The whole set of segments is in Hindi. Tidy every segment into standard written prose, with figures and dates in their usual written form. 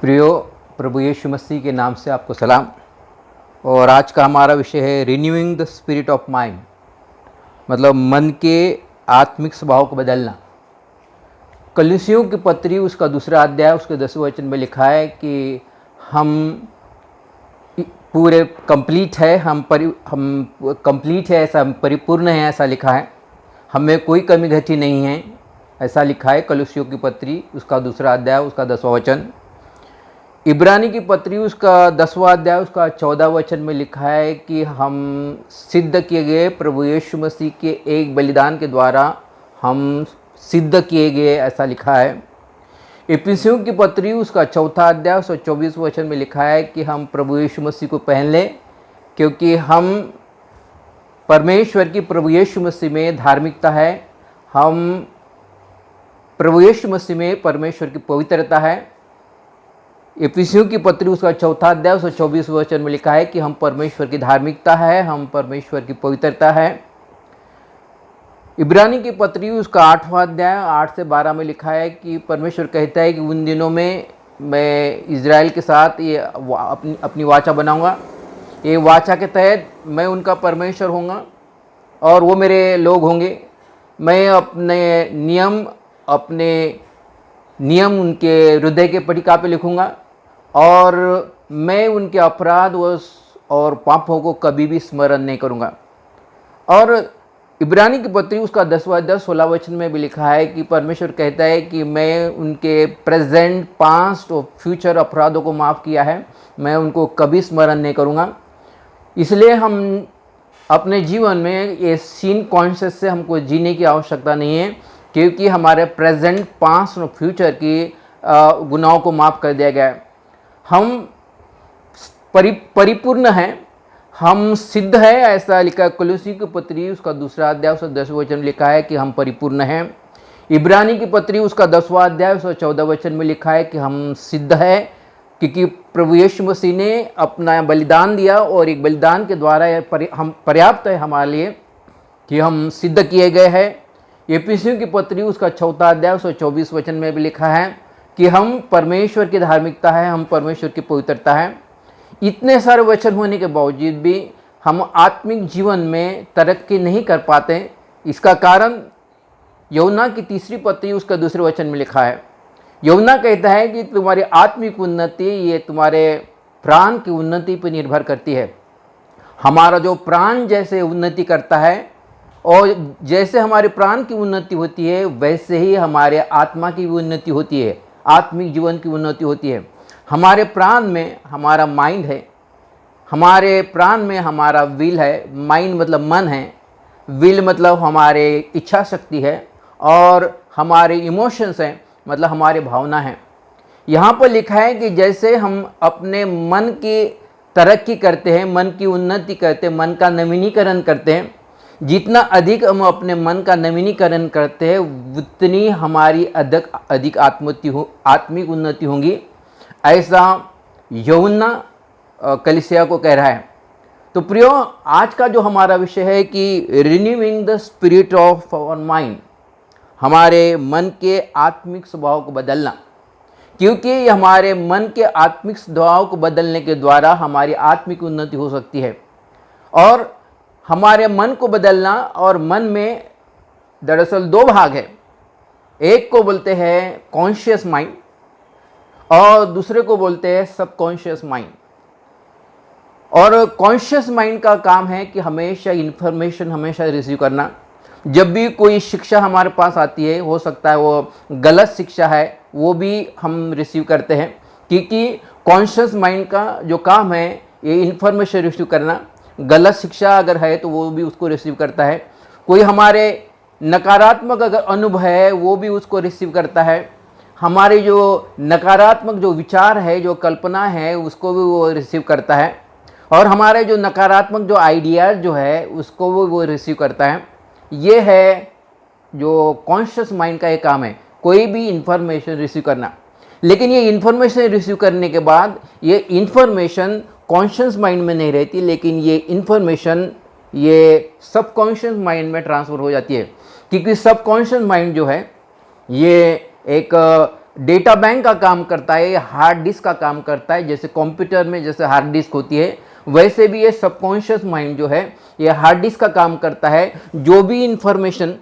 प्रियो, प्रभु यीशु मसीह के नाम से आपको सलाम। और आज का हमारा विषय है renewing the spirit of mind, मतलब मन के आत्मिक स्वभाव को बदलना। कलीसियों की पत्री उसका दूसरा अध्याय उसके 10वें वचन में लिखा है कि हम पूरे कंप्लीट है, हम कंप्लीट है, ऐसा परिपूर्ण है, ऐसा लिखा है। हमें कोई कमी घटी नहीं है, ऐसा लिखा है कलीसियों की पत्री उसका दूसरा अध्याय उसका 10वां वचन। इब्रानी की पत्री उसका 10वां अध्याय उसका 14वां वचन में लिखा है कि हम सिद्ध किए गए प्रभु यीशु मसीह के एक बलिदान के द्वारा हम सिद्ध किए गए, ऐसा लिखा है। इफिसियों की पत्री उसका 4था अध्याय उसका 24वां वचन में लिखा है कि हम प्रभु यीशु मसीह को पहन लें, क्योंकि हम परमेश्वर की प्रभु यीशु मसीह में धार्मिकता है। हम प्रभु यीशु मसीह में परमेश्वर की पवित्रता है। इफिसियों की पत्री उसका 4था अध्याय उसका 24वां वचन में लिखा है कि हम परमेश्वर की धार्मिकता है, हम परमेश्वर की पवित्रता है। इब्रानी की पत्री उसका 8वां अध्याय 8 से 12 में लिखा है कि परमेश्वर कहता है कि उन दिनों में मैं इज़राइल के साथ ये अपनी वाचा बनाऊंगा। ये वाचा के तहत मैं उनका परमेश्वर होऊंगा और वो मेरे लोग होंगे। मैं अपने नियम उनके हृदय के पटिका पे लिखूंगा और मैं उनके अपराध और पापों को कभी भी स्मरण नहीं करूंगा। और इब्रानी की पत्री उसका 10वां अध्याय 16 वचन में भी लिखा है कि परमेश्वर कहता है कि मैं उनके प्रेजेंट, पास्ट और फ्यूचर अपराधों को माफ़ किया है, मैं उनको कभी स्मरण नहीं करूंगा। इसलिए हम अपने जीवन में ये सीन कॉन्शियस से हमको जीने की आवश्यकता नहीं है, क्योंकि हमारे प्रेजेंट, पास्ट और फ्यूचर की गुनाहों को माफ़ कर दिया गया है। हम परिपूर्ण हैं, हम सिद्ध है, ऐसा लिखा है। कलीसियों की पत्री उसका दूसरा अध्याय उसका 10वां वचन में लिखा है कि हम परिपूर्ण हैं। इब्रानी की पत्री उसका 10वां अध्याय उसका 14वां वचन में लिखा है कि हम सिद्ध है, क्योंकि प्रभु यीशु मसीह ने अपना बलिदान दिया और एक बलिदान के द्वारा हम पर्याप्त है हमारे लिए कि हम सिद्ध किए गए हैं। इफिसियों की पत्री उसका 4था अध्याय उसका 24 वचन में भी लिखा है कि हम परमेश्वर की धार्मिकता है, हम परमेश्वर की पवित्रता है। इतने सारे वचन होने के बावजूद भी हम आत्मिक जीवन में तरक्की नहीं कर पाते। इसका कारण यूहन्ना की तीसरी पत्री उसका दूसरे वचन में लिखा है। यूहन्ना कहता है कि तुम्हारी आत्मिक उन्नति ये तुम्हारे प्राण की उन्नति पर निर्भर करती है। हमारा जो प्राण जैसे उन्नति करता है और जैसे हमारे प्राण की उन्नति होती है, वैसे ही हमारे आत्मा की भी उन्नति होती है, आत्मिक जीवन की उन्नति होती है। हमारे प्राण में हमारा माइंड है, हमारे प्राण में हमारा विल है। माइंड मतलब मन है, विल मतलब हमारे इच्छा शक्ति है, और हमारे इमोशंस हैं मतलब हमारे भावना है। यहाँ पर लिखा है कि जैसे हम अपने मन की तरक्की करते हैं, मन की उन्नति करते हैं, मन का नवीनीकरण करते हैं, जितना अधिक हम अपने मन का नवीनीकरण करते हैं उतनी हमारी अधिक आत्मिक उन्नति होगी, ऐसा यूहन्ना कलीसिया को कह रहा है। तो प्रियो, आज का जो हमारा विषय है कि renewing the spirit of our mind, हमारे मन के आत्मिक स्वभाव को बदलना, क्योंकि हमारे मन के आत्मिक स्वभाव को बदलने के द्वारा हमारी आत्मिक उन्नति हो सकती है। और हमारे मन को बदलना, और मन में दरअसल दो भाग है। एक को बोलते हैं कॉन्शियस माइंड और दूसरे को बोलते हैं सबकॉन्शियस माइंड। और कॉन्शियस माइंड का काम है कि हमेशा इन्फॉर्मेशन हमेशा रिसीव करना। जब भी कोई शिक्षा हमारे पास आती है, हो सकता है वो गलत शिक्षा है, वो भी हम रिसीव करते हैं, क्योंकि कॉन्शियस माइंड का जो काम है ये इन्फॉर्मेशन रिसीव करना। गलत शिक्षा अगर है तो वो भी उसको रिसीव करता है। कोई हमारे नकारात्मक अगर अनुभव है वो भी उसको रिसीव करता है। हमारे जो नकारात्मक जो विचार है, जो कल्पना है, उसको भी वो रिसीव करता है। और हमारे जो नकारात्मक जो आइडियाज़ जो है उसको वो रिसीव करता है। ये है जो कॉन्शियस माइंड का एक काम है, कोई भी इंफॉर्मेशन रिसीव करना। लेकिन ये इंफॉर्मेशन रिसीव करने के बाद ये इंफॉर्मेशन कॉन्शियस माइंड में नहीं रहती, लेकिन ये इंफॉर्मेशन ये सबकॉन्शियस माइंड में ट्रांसफ़र हो जाती है। क्योंकि सबकॉन्शियस माइंड जो है ये एक डेटा बैंक का काम करता है, हार्ड डिस्क का काम करता है। जैसे कंप्यूटर में जैसे हार्ड डिस्क होती है, वैसे भी ये सबकॉन्शियस माइंड जो है ये हार्ड डिस्क का काम करता है। जो भी इंफॉर्मेशन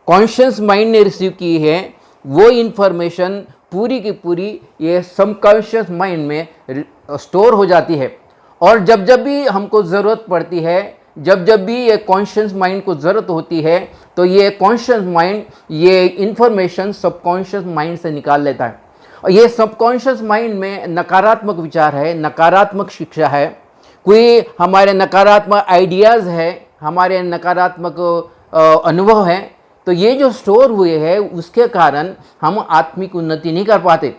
कॉन्शियस माइंड ने रिसीव की है वो इंफॉर्मेशन पूरी की पूरी ये सबकॉन्शियस माइंड में स्टोर हो जाती है। और जब जब भी हमको ज़रूरत पड़ती है, जब जब भी ये कॉन्शियस माइंड को ज़रूरत होती है, तो ये कॉन्शियस माइंड ये इंफॉर्मेशन सबकॉन्शियस माइंड से निकाल लेता है। और ये सबकॉन्शियस माइंड में नकारात्मक विचार है, नकारात्मक शिक्षा है, कोई हमारे नकारात्मक आइडियाज़ है, हमारे नकारात्मक अनुभव हैं, तो ये जो स्टोर हुए हैं उसके कारण हम आत्मिक उन्नति नहीं कर पाते।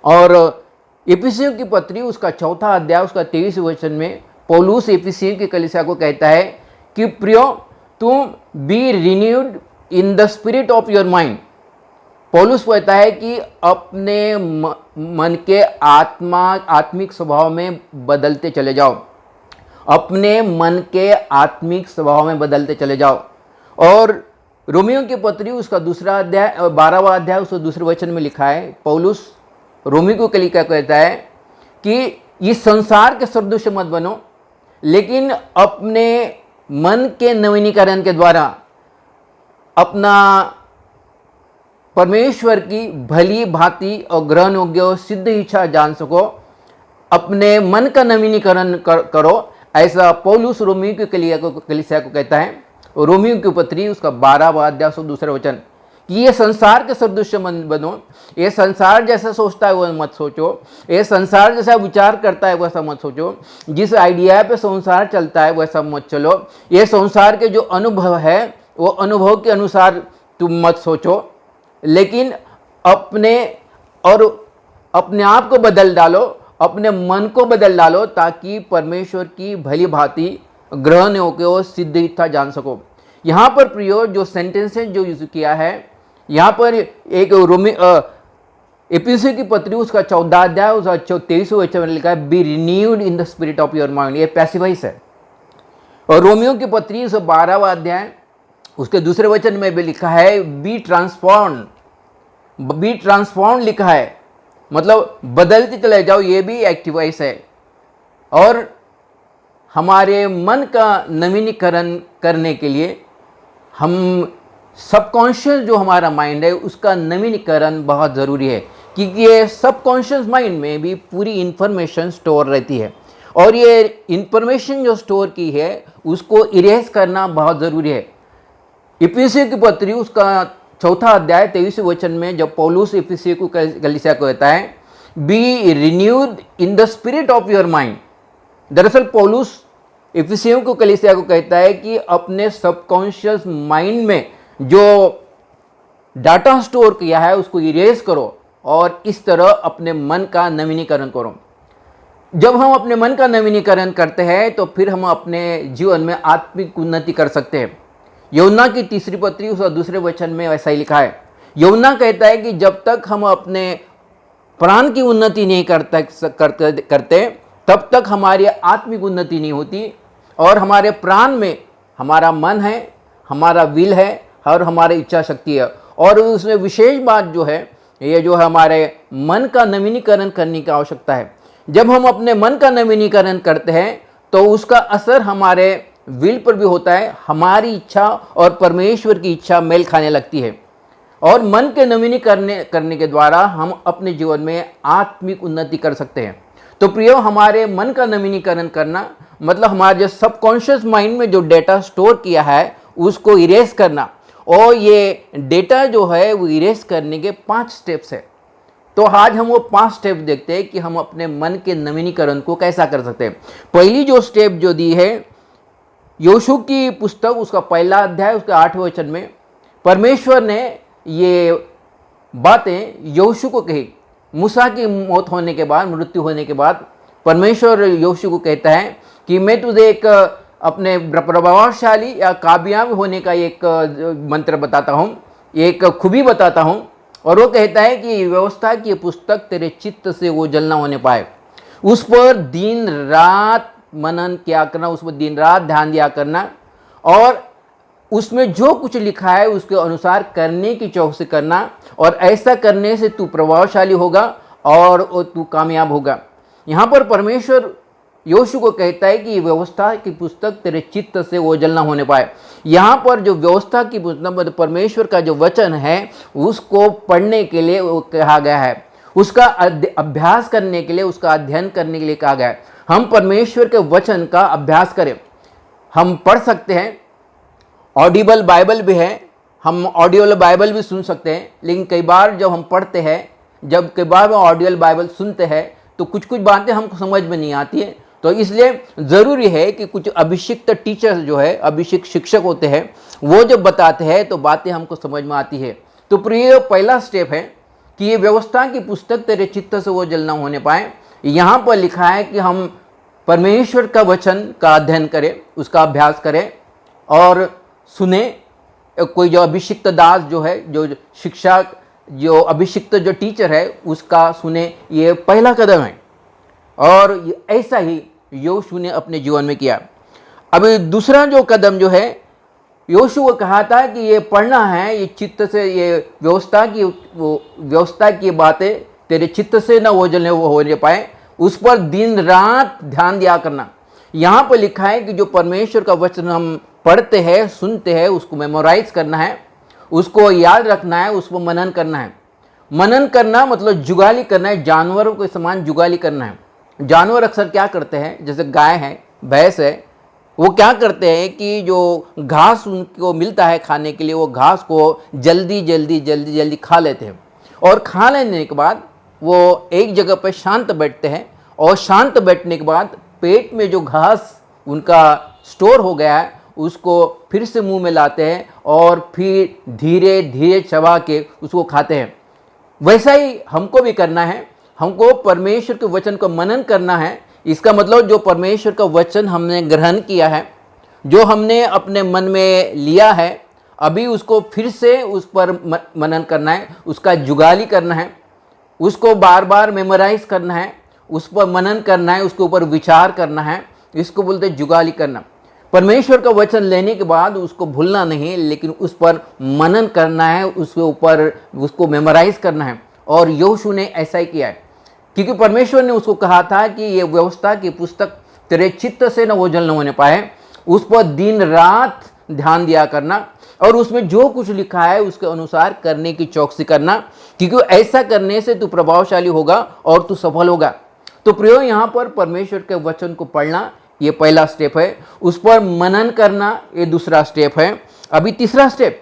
और इफिसियों की पत्री उसका 4 अध्याय उसका 23 वचन में पौलुस इफिसियों की कलीसिया को कहता है कि प्रियो तुम B renewed in the spirit of your mind. पौलुस कहता है कि अपने मन के आत्मिक स्वभाव में बदलते चले जाओ, अपने मन के आत्मिक स्वभाव में बदलते चले जाओ। और रोमियो की पत्री उसका 2 अध्याय 12वां अध्याय उसके 2 वचन में लिखा है, पौलुस रोमियो को कलीसिया कहता है कि इस संसार के सदृश मत बनो, लेकिन अपने मन के नवीनीकरण के द्वारा अपना परमेश्वर की भली भांति और ग्रहण योग्य और सिद्ध इच्छा जान सको, अपने मन का नवीनीकरण करो। ऐसा पौलुस रोमियो की कलीसिया को कहता है। रोमियो की पत्री उसका 12वां अध्याय 2 वचन कि ये संसार के सदृश मत बनो, ये संसार जैसा सोचता है वो मत सोचो, ये संसार जैसा विचार करता है वैसा मत सोचो, जिस आइडिया पे संसार चलता है वैसा मत चलो, ये संसार के जो अनुभव है वो अनुभव के अनुसार तुम मत सोचो, लेकिन अपने आप को बदल डालो, अपने मन को बदल डालो, ताकि परमेश्वर की भली भांति ग्रहण योग्य और सिद्ध इच्छा जान सको। यहाँ पर प्रियो जो सेंटेंसेस जो यूज किया है, यहाँ पर एक एपीसी की पत्री उसका 14 अध्याय उसका 23 वचन में लिखा है B renewed in the spirit of your mind, ये पैसिवाइज है। और रोमियो की पत्री उसका 12वां अध्याय उसके 2 वचन में भी लिखा है बी ट्रांसफॉर्म लिखा है, मतलब बदलते चले जाओ, ये भी एक्टिवाइज है। और हमारे मन का नवीनीकरण करने के लिए हम सबकॉन्शियस जो हमारा माइंड है उसका नवीनीकरण बहुत ज़रूरी है, क्योंकि ये सबकॉन्शियस माइंड में भी पूरी इंफॉर्मेशन स्टोर रहती है, और ये इंफॉर्मेशन जो स्टोर की है उसको इरेज करना बहुत ज़रूरी है। इफिसियों की पत्री उसका 4 अध्याय 23 वचन में जब पौलुस इफिसियों को कलीसिया को कहता है B renewed in the spirit of your mind, दरअसल पौलुस इफिसियों को कलीसिया को कहता है कि अपने सबकॉन्शियस माइंड में जो डाटा स्टोर किया है उसको इरेज करो और इस तरह अपने मन का नवीनीकरण करो। जब हम अपने मन का नवीनीकरण करते हैं तो फिर हम अपने जीवन में आत्मिक उन्नति कर सकते हैं। यूहन्ना की 3 पत्री उसका 2 वचन में वैसा ही लिखा है। यूहन्ना कहता है कि जब तक हम अपने प्राण की उन्नति नहीं करते तब तक हमारी आत्मिक उन्नति नहीं होती, और हमारे प्राण में हमारा मन है, हमारा विल है और हमारी इच्छा शक्ति है। और उसमें विशेष बात जो है ये जो हमारे मन का नवीनीकरण करने की आवश्यकता है। जब हम अपने मन का नवीनीकरण करते हैं तो उसका असर हमारे विल पर भी होता है, हमारी इच्छा और परमेश्वर की इच्छा मेल खाने लगती है, और मन के नवीनीकरण करने के द्वारा हम अपने जीवन में आत्मिक उन्नति कर सकते हैं। तो प्रियो, हमारे मन का नवीनीकरण करना मतलब हमारे जो सबकॉन्शियस माइंड में जो डेटा स्टोर किया है उसको इरेज करना, और ये डेटा जो है वो इरेज करने के 5 स्टेप्स है। तो आज हम वो 5 स्टेप देखते हैं कि हम अपने मन के नवीनीकरण को कैसा कर सकते हैं। पहली जो स्टेप जो दी है योशू की पुस्तक उसका 1 अध्याय उसका 8वें वचन में परमेश्वर ने ये बातें योशू को कही। मूसा की मौत होने के बाद, मृत्यु होने के बाद परमेश्वर योशू को कहता है कि मैं तुझे एक अपने प्रभावशाली या कामयाब होने का एक मंत्र बताता हूँ, एक खूबी बताता हूँ, और वो कहता है कि व्यवस्था की पुस्तक तेरे चित्त से वो जल ना होने पाए, उस पर दिन रात मनन किया करना, उस पर दिन रात ध्यान दिया करना, और उसमें जो कुछ लिखा है उसके अनुसार करने की चौकसी करना, और ऐसा करने से तू प्रभावशाली होगा और तू कामयाब होगा। यहाँ पर परमेश्वर योशु को कहता है कि ये व्यवस्था की पुस्तक तेरे चित्त से ओझल ना होने पाए। यहाँ पर जो व्यवस्था की पुस्तक परमेश्वर का जो वचन है उसको पढ़ने के लिए वो कहा गया है, उसका अभ्यास करने के लिए, उसका अध्ययन करने के लिए कहा गया है। हम परमेश्वर के वचन का अभ्यास करें। हम पढ़ सकते हैं, ऑडिबल बाइबल भी है, हम ऑडियो बाइबल भी सुन सकते हैं, लेकिन कई बार जब हम पढ़ते हैं, जब कई बार हम ऑडियो बाइबल सुनते हैं तो कुछ कुछ बातें हमको समझ में नहीं आती है। तो इसलिए ज़रूरी है कि कुछ अभिषिक्त टीचर्स जो है, अभिषिक्त शिक्षक होते हैं, वो जब बताते हैं तो बातें हमको समझ में आती है। तो प्रिय, पहला स्टेप है कि ये व्यवस्था की पुस्तक तेरे चित्त से ओझल ना होने पाए। यहाँ पर लिखा है कि हम परमेश्वर का वचन का अध्ययन करें, उसका अभ्यास करें और सुने। कोई जो अभिषिक्त दास जो है, जो शिक्षा, जो अभिषिक्त जो टीचर है उसका सुने, ये पहला कदम है। और ऐसा ही योशु ने अपने जीवन में किया। अभी दूसरा जो कदम जो है, योशु को कहा था कि ये पढ़ना है, ये चित्त से, ये व्यवस्था की बातें तेरे चित्त से न ओझल होने पाए, उस पर दिन रात ध्यान दिया करना। यहाँ पर लिखा है कि जो परमेश्वर का वचन हम पढ़ते हैं, सुनते हैं, उसको मेमोराइज करना है, उसको याद रखना है, उसको मनन करना है। मनन करना मतलब जुगाली करना है, जानवरों के समान जुगाली करना है। जानवर अक्सर क्या करते हैं, जैसे गाय है, भैंस है, वो क्या करते हैं कि जो घास उनको मिलता है खाने के लिए, वो घास को जल्दी जल्दी खा लेते हैं, और खा लेने के बाद वो एक जगह पर शांत बैठते हैं, और शांत बैठने के बाद पेट में जो घास उनका स्टोर हो गया है उसको फिर से मुंह में लाते हैं और फिर धीरे धीरे चबा के उसको खाते हैं। वैसा ही हमको भी करना है, हमको परमेश्वर के वचन को मनन करना है। इसका मतलब जो परमेश्वर का वचन हमने ग्रहण किया है, जो हमने अपने मन में लिया है, अभी उसको फिर से उस पर मनन करना है, उसका जुगाली करना है, उसको बार बार मेमोराइज करना है, उस पर मनन करना है, उसके ऊपर विचार करना है। इसको बोलते हैं जुगाली करना। परमेश्वर का वचन लेने के बाद उसको भूलना नहीं, लेकिन उस पर मनन करना है, उसके ऊपर उसको मेमोराइज करना है। और योशु ने ऐसा ही किया है, क्योंकि परमेश्वर ने उसको कहा था कि ये व्यवस्था की पुस्तक तेरे चित्त से न ओझल न होने पाए, उस पर दिन रात ध्यान दिया करना, और उसमें जो कुछ लिखा है उसके अनुसार करने की चौकसी करना, क्योंकि ऐसा करने से तू प्रभावशाली होगा और तू सफल होगा। तो प्रियो, यहाँ पर परमेश्वर के वचन को पढ़ना ये पहला स्टेप है, उस पर मनन करना ये दूसरा स्टेप है। अभी तीसरा स्टेप,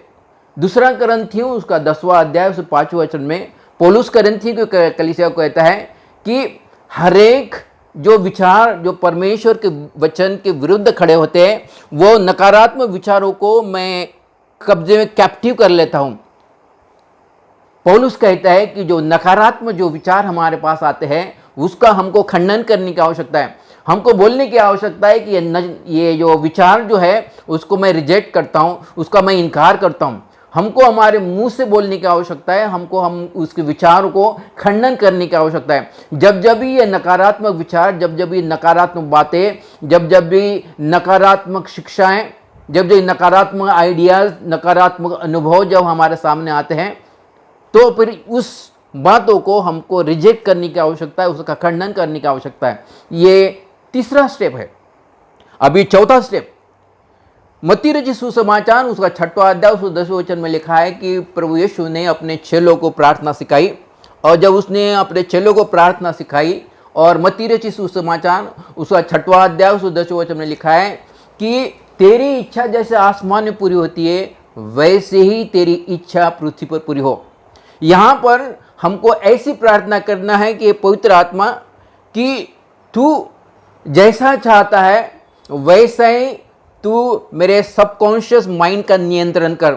दूसरा करंथियों उसका 10वां अध्याय उसके 5वें वचन में पौलुस करंथियों के कलीसिया को कहता है कि हरेक जो विचार जो परमेश्वर के वचन के विरुद्ध खड़े होते हैं, वो नकारात्मक विचारों को मैं कब्जे में कैप्टिव कर लेता हूँ। पौलुस कहता है कि जो नकारात्मक जो विचार हमारे पास आते हैं उसका हमको खंडन करने की आवश्यकता है। हमको बोलने की आवश्यकता है कि ये जो विचार जो है उसको मैं रिजेक्ट करता हूँ, उसका मैं इनकार करता हूँ। हमको हमारे मुंह से बोलने की आवश्यकता है, हमको हम उसके विचारों को खंडन करने की आवश्यकता है। जब जब भी ये नकारात्मक विचार, जब जब भी नकारात्मक बातें, जब जब भी नकारात्मक शिक्षाएं, जब जब नकारात्मक आइडियाज़, नकारात्मक अनुभव जब हमारे सामने आते हैं, तो फिर उस बातों को हमको रिजेक्ट करने की आवश्यकता है, उसका खंडन करने की आवश्यकता है। ये तीसरा स्टेप है। अभी चौथा स्टेप, मत्ती रचित सुसमाचार उसका 6वां अध्याय उसके 10वें वचन में लिखा है कि प्रभु यीशु ने अपने चेलों को प्रार्थना सिखाई, और जब उसने अपने चेलों को प्रार्थना सिखाई, और मत्ती रचित सुसमाचार उसका 6वां अध्याय उसके 10वें वचन में लिखा है कि तेरी इच्छा जैसे आसमान में पूरी होती है वैसे ही तेरी इच्छा पृथ्वी पर पूरी हो। यहाँ पर हमको ऐसी प्रार्थना करना है कि पवित्र आत्मा कि तू जैसा चाहता है वैसा ही तू मेरे सबकॉन्शियस माइंड का नियंत्रण कर।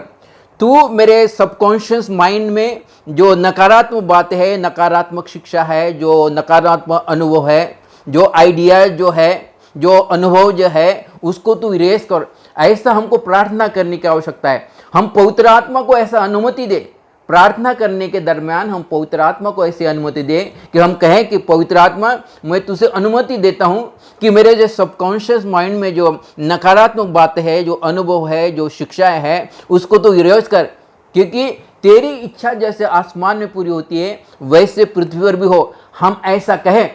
तू मेरे सबकॉन्शियस माइंड में जो नकारात्मक बातें है, नकारात्मक शिक्षा है, जो नकारात्मक अनुभव है, जो आइडिया जो है, जो अनुभव जो है, उसको तू इरेज कर। ऐसा हमको प्रार्थना करने की आवश्यकता है। हम पवित्र आत्मा को ऐसा अनुमति दे, प्रार्थना करने के दरमियान हम पवित्र आत्मा को ऐसी अनुमति दें कि हम कहें कि पवित्र आत्मा, मैं तुझे अनुमति देता हूं कि मेरे जो सबकॉन्शियस माइंड में जो नकारात्मक बातें है, जो अनुभव है, जो शिक्षाएं है, उसको तो इरेज कर, क्योंकि तेरी इच्छा जैसे आसमान में पूरी होती है वैसे पृथ्वी पर भी हो। हम ऐसा कहें,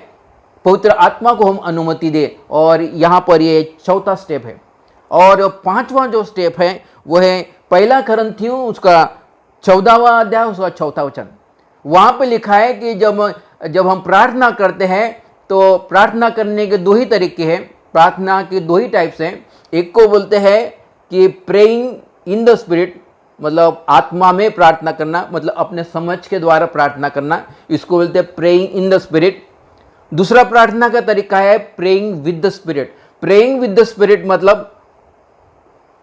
पवित्र आत्मा को हम अनुमति दे। और यहाँ पर ये चौथा स्टेप है। और पांचवा जो स्टेप है वो है पहला करंथियों उसका 14वां अध्याय उसका 4था वचन। वहाँ पे लिखा है कि जब हम प्रार्थना करते हैं तो प्रार्थना करने के दो ही तरीके हैं, प्रार्थना के दो ही टाइप्स हैं। एक को बोलते हैं कि प्रेइंग इन द स्पिरिट, मतलब आत्मा में प्रार्थना करना, मतलब अपने समझ के द्वारा प्रार्थना करना, इसको बोलते हैं प्रेइंग इन द स्पिरिट। दूसरा प्रार्थना का तरीका है praying with the spirit. Praying with the spirit मतलब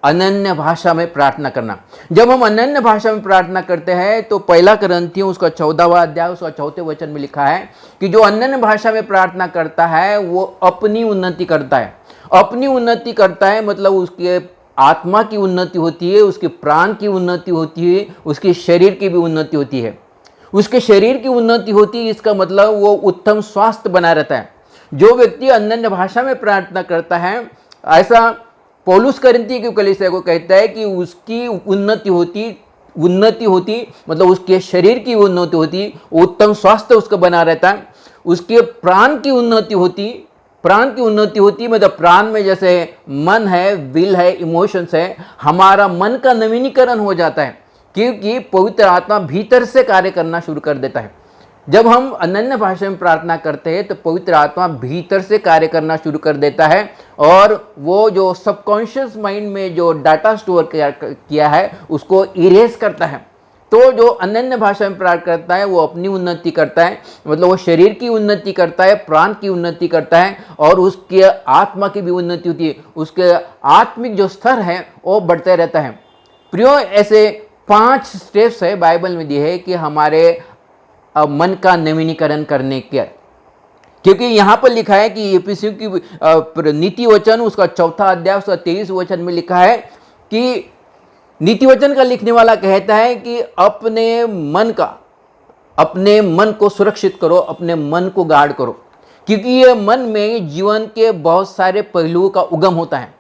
अनन्य भाषा में प्रार्थना करना। जब हम अनन्य भाषा में प्रार्थना करते हैं तो पहला करंथियों उसका 14वां अध्याय उसका 4थे वचन में लिखा है कि जो अनन्य भाषा में प्रार्थना करता है वो अपनी उन्नति करता है। अपनी उन्नति करता है मतलब उसके आत्मा की उन्नति होती है, उसके प्राण की उन्नति होती है, उसके शरीर की भी उन्नति होती है। उसके शरीर की उन्नति होती है, इसका मतलब वो उत्तम स्वास्थ्य बना रहता है। जो व्यक्ति अनन्य भाषा में प्रार्थना करता है, ऐसा पौलुस करिन्थी की कलीसिया को कहता है कि उसकी उन्नति होती मतलब उसके शरीर की उन्नति होती, उत्तम स्वास्थ्य उसका बना रहता है। उसके प्राण की उन्नति होती मतलब प्राण में जैसे मन है, विल है, इमोशंस है, हमारा मन का नवीनीकरण हो जाता है, क्योंकि पवित्र आत्मा भीतर से कार्य करना शुरू कर देता है। जब हम अनन्य भाषा में प्रार्थना करते हैं तो पवित्र आत्मा भीतर से कार्य करना शुरू कर देता है और वो जो सबकॉन्शियस माइंड में जो डाटा स्टोर किया है उसको इरेज करता है। तो जो अनन्य भाषा में प्रार्थना करता है वो अपनी उन्नति करता है, मतलब वो शरीर की उन्नति करता है, प्राण की उन्नति करता है और उसके आत्मा की भी उन्नति होती है। उसके आत्मिक जो स्तर है वो बढ़ते रहता है। प्रियो, ऐसे 5 स्टेप्स है बाइबल में दिए है कि हमारे मन का नवीनीकरण करने के, क्योंकि यहाँ पर लिखा है कि एफिसियों की नीति वचन उसका 4था अध्याय उसका 23 वचन में लिखा है कि नीति वचन का लिखने वाला कहता है कि अपने मन को सुरक्षित करो, अपने मन को गार्ड करो, क्योंकि ये मन में जीवन के बहुत सारे पहलुओं का उगम होता है।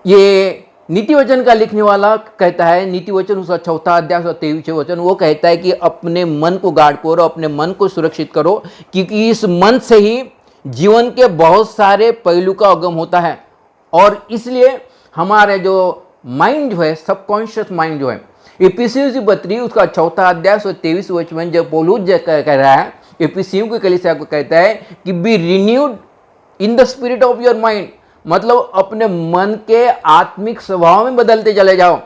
ये नीति वचन का लिखने वाला कहता है, नीति वचन उसका 4था अध्याय उसका 23 वचन, वो कहता है कि अपने मन को गार्ड करो, अपने मन को सुरक्षित करो, क्योंकि इस मन से ही जीवन के बहुत सारे पहलू का उगम होता है। और इसलिए हमारे जो माइंड जो है, सबकॉन्शियस माइंड जो है, इफिसियों की पत्री उसका 4था अध्याय उसका 23 वचन में जब पौलुस कह रहा है, इफिसियों की कलीसिया को कहता है कि B renewed in the spirit of your mind, मतलब अपने मन के आत्मिक स्वभाव में बदलते चले जाओ।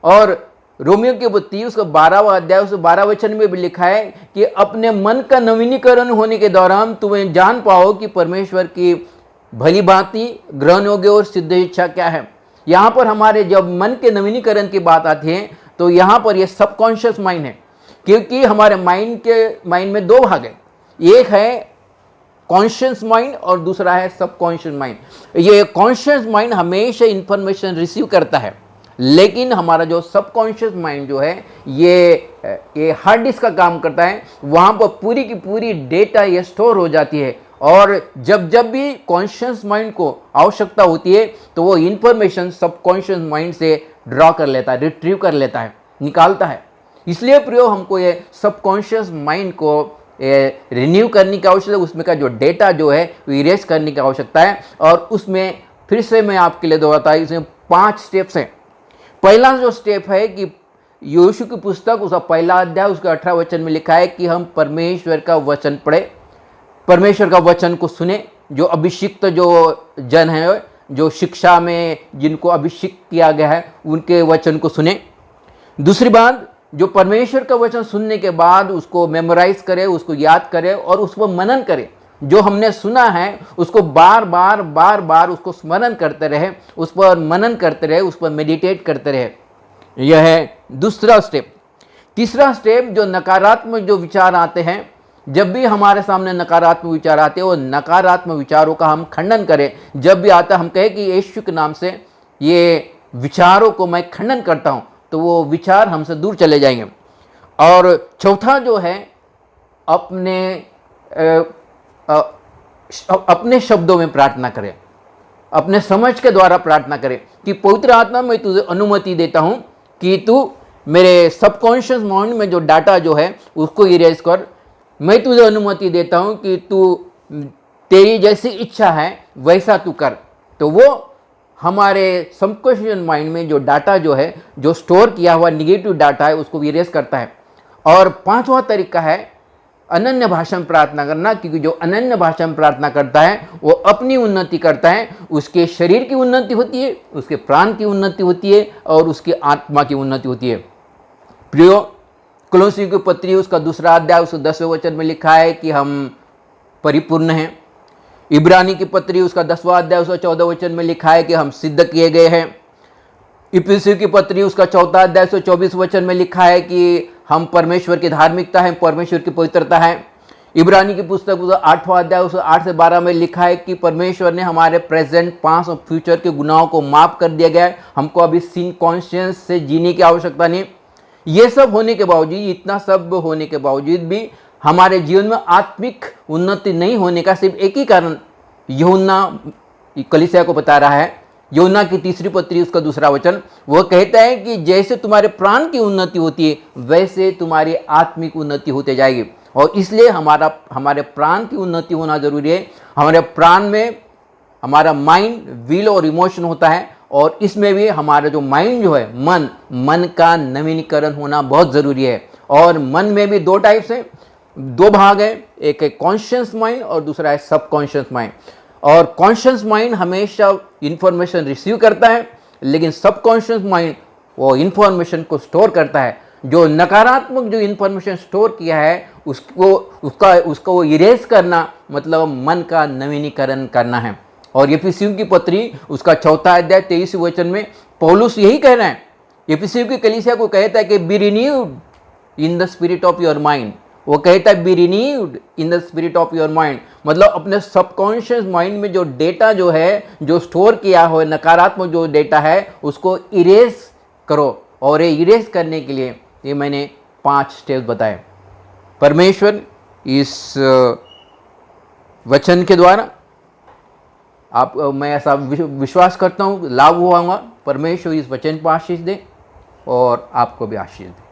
और रोमियो की पत्री उसका 12वां अध्याय उसके 12 वचन में भी लिखा है कि अपने मन का नवीनीकरण होने के दौरान तुम्हें जान पाओ कि परमेश्वर की भली भांति ग्रहण योग्य और सिद्ध इच्छा क्या है। यहाँ पर हमारे जब मन के नवीनीकरण की बात आती है तो यहाँ पर ये सबकॉन्शियस माइंड है, क्योंकि हमारे माइंड में 2 भाग है, एक है कॉन्शियस माइंड और दूसरा है सबकॉन्शियस माइंड। ये कॉन्शियस माइंड हमेशा इंफॉर्मेशन रिसीव करता है, लेकिन हमारा जो सबकॉन्शियस माइंड जो है ये हार्ड डिस्क का काम करता है। वहाँ पर पूरी की पूरी डेटा ये स्टोर हो जाती है और जब भी कॉन्शियस माइंड को आवश्यकता होती है तो वो इंफॉर्मेशन सबकॉन्शियस माइंड से ड्रॉ कर लेता है, रिट्रीव कर लेता है, निकालता है। इसलिए प्रियो, हमको ये सबकॉन्शियस माइंड को रिन्यू करने की आवश्यकता है, उसमें का जो डेटा जो है वो इरेज करने की आवश्यकता है। और उसमें फिर से मैं आपके लिए दोहराता हूँ, इसमें 5 स्टेप्स हैं। पहला जो स्टेप है कि यहोशू की पुस्तक उसका 1 अध्याय उसका 18 वचन में लिखा है कि हम परमेश्वर का वचन पढ़े, परमेश्वर का वचन को सुने। जो अभिषिक्त जो जन है, जो शिक्षा में जिनको अभिषिक्त किया गया है, उनके वचन को सुने। दूसरी बात, जो परमेश्वर का वचन सुनने के बाद उसको मेमोराइज करे, उसको याद करे और उस पर मनन करे। जो हमने सुना है उसको बार बार उसको स्मरण करते रहे, उस पर मनन करते रहे, उस पर मेडिटेट करते रहे। यह है दूसरा स्टेप। तीसरा स्टेप, जो नकारात्मक जो विचार आते हैं, जब भी हमारे सामने नकारात्मक विचार आते हैं वो नकारात्मक विचारों का हम खंडन करें। जब भी आता हम कहें कि यीशु के नाम से ये विचारों को मैं खंडन करता हूँ, तो वो विचार हमसे दूर चले जाएंगे। और चौथा जो है, अपने शब्दों में प्रार्थना करें, अपने समझ के द्वारा प्रार्थना करें कि पवित्र आत्मा मैं तुझे अनुमति देता हूँ कि तू मेरे सबकॉन्शियस माइंड में जो डाटा जो है उसको इरेज कर। मैं तुझे अनुमति देता हूँ कि तू तेरी जैसी इच्छा है वैसा तू कर। तो वो हमारे सबकॉन्शियस माइंड में जो डाटा जो है, जो स्टोर किया हुआ निगेटिव डाटा है, उसको इरेज करता है। और पांचवा तरीका है अनन्य भाषा में प्रार्थना करना, क्योंकि जो अनन्य भाषा में प्रार्थना करता है वो अपनी उन्नति करता है। उसके शरीर की उन्नति होती है, उसके प्राण की उन्नति होती है और उसकी आत्मा की उन्नति होती है। प्रियो, कुलुस्सियों की पत्री उसका 2 अध्याय उसके 10वें वचन में लिखा है कि हम परिपूर्ण हैं। इब्रानी की पत्री उसका 10वां अध्याय उसका 14 वचन में लिखा है कि हम सिद्ध किए गए हैं। इफिसियों की पत्री उसका 4 अध्याय 24 वचन में लिखा है कि हम परमेश्वर की धार्मिकता है, परमेश्वर की पवित्रता है। इब्रानी की पुस्तक उसका 8वां अध्याय उसका 8 से 12 में लिखा है कि परमेश्वर ने हमारे प्रेजेंट, पास्ट और फ्यूचर के गुनाहों को माफ कर दिया गया है। हमको अभी सिन कॉन्शियस से जीने की आवश्यकता नहीं। ये सब होने के बावजूद, इतना सब होने के बावजूद भी हमारे जीवन में आत्मिक उन्नति नहीं होने का सिर्फ एक ही कारण यूहन्ना कलीसिया को बता रहा है। यूहन्ना की 3री पत्री उसका 2 वचन, वो कहता है कि जैसे तुम्हारे प्राण की उन्नति होती है वैसे तुम्हारी आत्मिक उन्नति होते जाएगी। और इसलिए हमारे प्राण की उन्नति होना जरूरी है। हमारे प्राण में हमारा माइंड, विल और इमोशन होता है, और इसमें भी हमारा जो माइंड जो है, मन का नवीनीकरण होना बहुत ज़रूरी है। और मन में भी 2 टाइप्स हैं, 2 भाग हैं, एक है कॉन्शियस माइंड और दूसरा है सबकॉन्शियस माइंड। और कॉन्शियस माइंड हमेशा इंफॉर्मेशन रिसीव करता है, लेकिन सबकॉन्शियस माइंड वो इंफॉर्मेशन को स्टोर करता है। जो नकारात्मक जो इंफॉर्मेशन स्टोर किया है उसको वो इरेज करना, मतलब मन का नवीनीकरण करना है। और इफिसियों की पत्री उसका 4 अध्याय 23 वचन में पौलुस यही कह रहे हैं। इफिसियों की कलीसिया को कहता है कि B renewed in the spirit of your mind. वो कहता है B renewed in the spirit of your mind, मतलब अपने सबकॉन्शियस माइंड में जो डेटा जो है, जो स्टोर किया हो, नकारात्मक जो डेटा है, उसको इरेज करो। और ये इरेज करने के लिए ये मैंने 5 स्टेप्स बताए। परमेश्वर इस वचन के द्वारा मैं ऐसा विश्वास करता हूँ लाभ हुआ। परमेश्वर इस वचन पर आशीष दे और आपको भी आशीष दे।